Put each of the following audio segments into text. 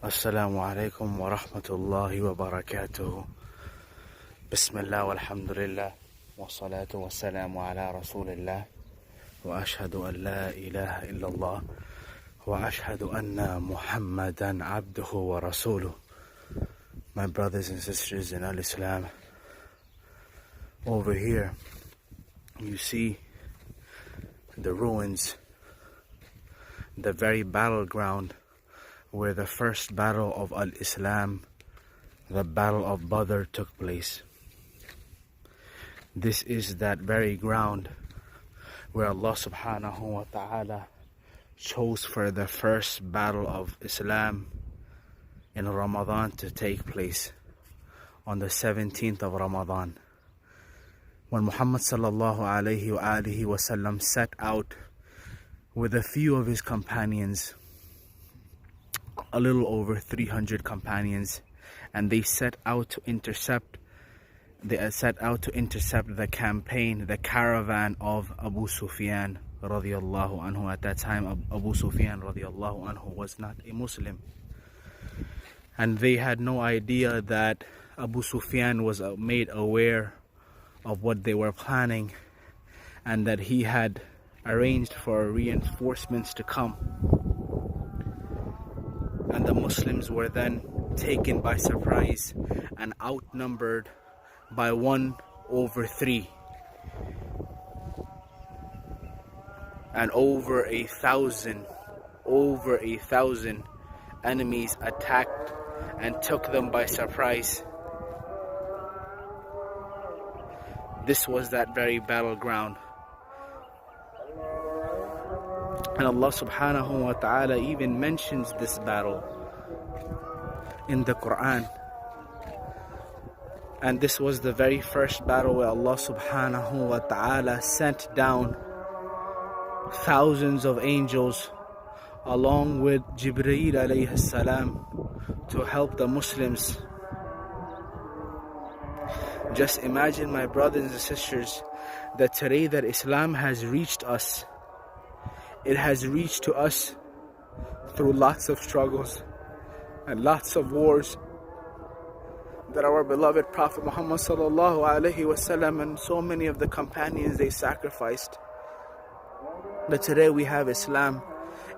Assalamu alaikum wa rahmatullahi wa barakatuh. Bismillah walhamdulillah wa salatu wa salamu ala rasulillah wa ashhadu an la ilaha illallah wa ashhadu anna Muhammadan abduhu wa rasuluh. My brothers and sisters in al-Islam, over here you see the ruins, the very battleground where the first battle of al-Islam, the battle of Badr, took place. This is that very ground where Allah subhanahu wa ta'ala chose for the first battle of Islam in Ramadan to take place on the 17th of Ramadan, when Muhammad sallallahu alayhi wa sallam set out with a few of his companions, a little over 300 companions, and they set out to intercept the campaign, the caravan of Abu Sufyan radiyallahu anhu. At that time, Abu Sufyan radiyallahu anhu was not a Muslim, and they had no idea that Abu Sufyan was made aware of what they were planning, and that he had arranged for reinforcements to come. And the Muslims were then taken by surprise and outnumbered by 1/3, and over a thousand enemies attacked and took them by surprise. This was that very battleground. And Allah subhanahu wa ta'ala even mentions this battle in the Quran. And this was the very first battle where Allah subhanahu wa ta'ala sent down thousands of angels along with Jibreel alayhi salam to help the Muslims. Just imagine, my brothers and sisters, that today that Islam has reached us, it has reached to us through lots of struggles and lots of wars that our beloved Prophet Muhammad sallallahu alaihi wasallam and so many of the companions, they sacrificed. But today we have Islam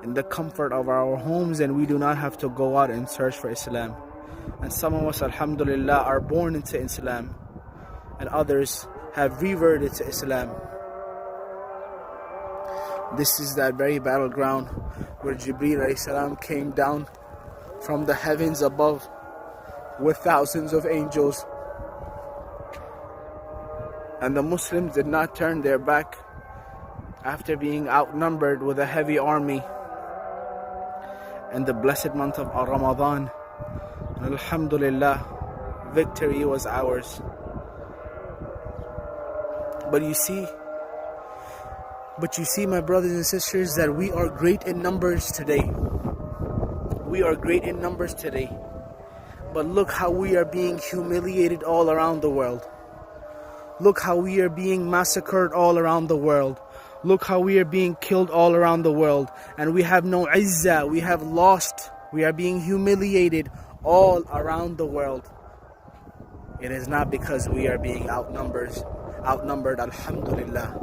in the comfort of our homes, and we do not have to go out and search for Islam. And some of us, alhamdulillah, are born into Islam, and others have reverted to Islam. This is that very battleground where Jibreel alayhi salam came down from the heavens above with thousands of angels, and the Muslims did not turn their back after being outnumbered with a heavy army in the blessed month of Ramadan. And alhamdulillah, victory was ours. But you see, my brothers and sisters, that we are great in numbers today. We are great in numbers today. But look how we are being humiliated all around the world. Look how we are being massacred all around the world. Look how we are being killed all around the world. And we have no izzah. We have lost. We are being humiliated all around the world. It is not because we are being outnumbered. Alhamdulillah.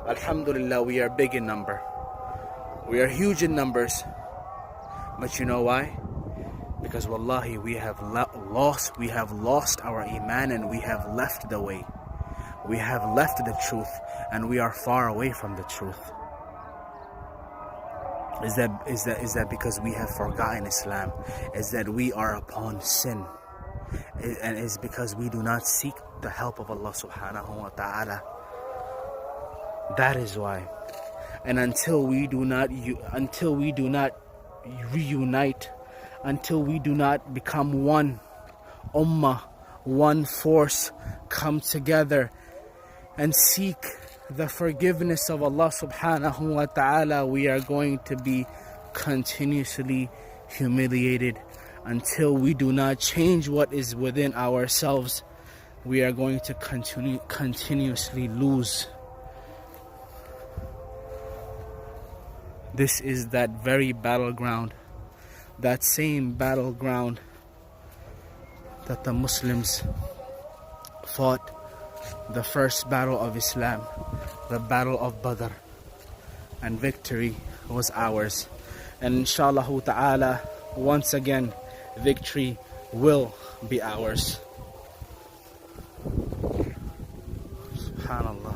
Alhamdulillah, we are big in number. We are huge in numbers. But you know why? Because wallahi, we have lost our iman, and we have left the way. We have left the truth, and we are far away from the truth. Is that because we have forgotten Islam? Is that we are upon sin? And it's because we do not seek the help of Allah subhanahu wa ta'ala. That is why. And until we do not reunite, until we do not become one ummah, one force, come together and seek the forgiveness of Allah subhanahu wa ta'ala, we are going to be continuously humiliated. Until we do not change what is within ourselves, we are going to continuously lose. This is that very battleground that same battleground that the Muslims fought, the first battle of Islam, the battle of Badr, and victory was ours. And inshallah ta'ala, once again, victory will be ours. Subhanallah.